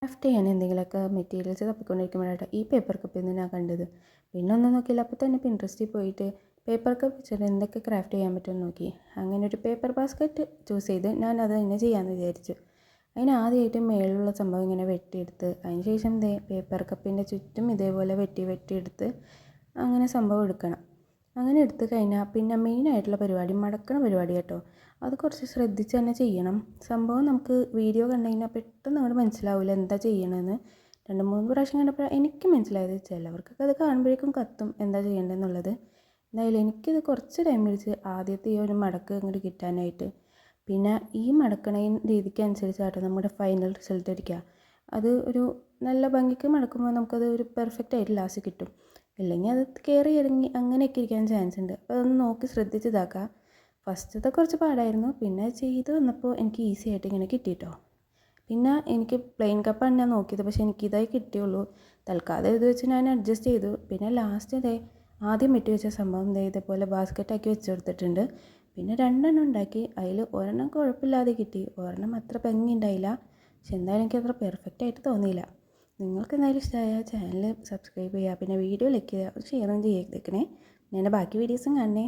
Craft ചെയ്യാൻ എന്തെങ്കിലുമൊക്കെ materials തപ്പിക്കൊണ്ടിരിക്കുമ്പോഴാണ് ഈ പേപ്പർ കപ്പിൽ ഞാൻ കണ്ടത്. പിന്നെ ഒന്നും നോക്കിയില്ല, അപ്പോൾ തന്നെ പിൻട്രസ്റ്റിൽ പോയിട്ട് പേപ്പർ കപ്പ് വെച്ചിട്ട് എന്തൊക്കെ ക്രാഫ്റ്റ് ചെയ്യാൻ പറ്റുമെന്ന് നോക്കി. അങ്ങനെ ഒരു പേപ്പർ ബാസ്ക്കറ്റ് ചൂസ് ചെയ്ത് ഞാൻ അത് തന്നെ ചെയ്യാമെന്ന് വിചാരിച്ചു. അതിന് ആദ്യമായിട്ട് മേളിലുള്ള സംഭവം ഇങ്ങനെ വെട്ടിയെടുത്ത് അതിന് ശേഷം പേപ്പർ കപ്പിൻ്റെ ചുറ്റും ഇതേപോലെ വെട്ടിയെടുത്ത് അങ്ങനെ സംഭവം എടുക്കണം. അങ്ങനെ എടുത്ത് കഴിഞ്ഞാൽ പിന്നെ മെയിനായിട്ടുള്ള പരിപാടി മടക്കണ പരിപാടി കേട്ടോ. അത് കുറച്ച് ശ്രദ്ധിച്ച് തന്നെ ചെയ്യണം. സംഭവം നമുക്ക് വീഡിയോ കണ്ടു കഴിഞ്ഞാൽ പെട്ടെന്ന് അങ്ങോട്ട് മനസ്സിലാവില്ല എന്താ ചെയ്യണമെന്ന്. 2-3 പ്രാവശ്യം കണ്ടപ്പോഴാണ് എനിക്ക് മനസ്സിലായത്. ചിലവർക്കൊക്കെ അത് കാണുമ്പോഴേക്കും കത്തും എന്താ ചെയ്യേണ്ടതെന്നുള്ളത്. എന്തായാലും എനിക്കിത് കുറച്ച് ടൈം പിടിച്ച് ആദ്യത്തെ ഈ ഒരു മടക്ക് അങ്ങോട്ട് കിട്ടാനായിട്ട്. പിന്നെ ഈ മടക്കണ രീതിക്ക് അനുസരിച്ചാട്ടോ നമ്മുടെ ഫൈനൽ റിസൾട്ട് ഇരിക്കുക. അത് ഒരു നല്ല ഭംഗിക്ക് മടക്കുമ്പോൾ നമുക്കത് ഒരു പെർഫെക്റ്റ് ആയിട്ട് ലാസ്റ്റ് കിട്ടും. ഇല്ലെങ്കിൽ അത് കയറി ഇറങ്ങി അങ്ങനെയൊക്കെ ഇരിക്കാൻ ചാൻസ് ഉണ്ട്. അപ്പോൾ അതൊന്ന് നോക്കി ശ്രദ്ധിച്ച് ഇതാക്കുക. ഫസ്റ്റത്തെ കുറച്ച് പാടായിരുന്നു, പിന്നെ ചെയ്ത് വന്നപ്പോൾ എനിക്ക് ഈസി ആയിട്ട് ഇങ്ങനെ കിട്ടിയിട്ടോ. പിന്നെ എനിക്ക് പ്ലെയിൻ കപ്പാണ് ഞാൻ നോക്കിയത്, പക്ഷേ എനിക്കിതായി കിട്ടിയുള്ളൂ. തൽക്കാലം ഇത് വെച്ച് ഞാൻ അഡ്ജസ്റ്റ് ചെയ്തു. പിന്നെ ലാസ്റ്റ് ആദ്യം വെട്ടി വെച്ച സംഭവം ഇതേപോലെ ബാസ്ക്കറ്റാക്കി വെച്ച് കൊടുത്തിട്ടുണ്ട്. പിന്നെ 2 ഉണ്ടാക്കി. അതിൽ ഒരെണ്ണം കുഴപ്പമില്ലാതെ കിട്ടി, ഒരെണ്ണം അത്ര ഭംഗി ഉണ്ടായില്ല. പക്ഷെ എന്തായാലും എനിക്ക് അത്ര പെർഫെക്റ്റ് ആയിട്ട് തോന്നിയില്ല. നിങ്ങൾക്ക് എന്തായാലും ഇഷ്ടമായ ചാനൽ സബ്സ്ക്രൈബ് ചെയ്യുക, പിന്നെ വീഡിയോ ലൈക്ക് ചെയ്യുക, ഷെയറും ചെയ്തേക്കണേ. പിന്നെ എൻ്റെ ബാക്കി വീഡിയോസും കാണണേ.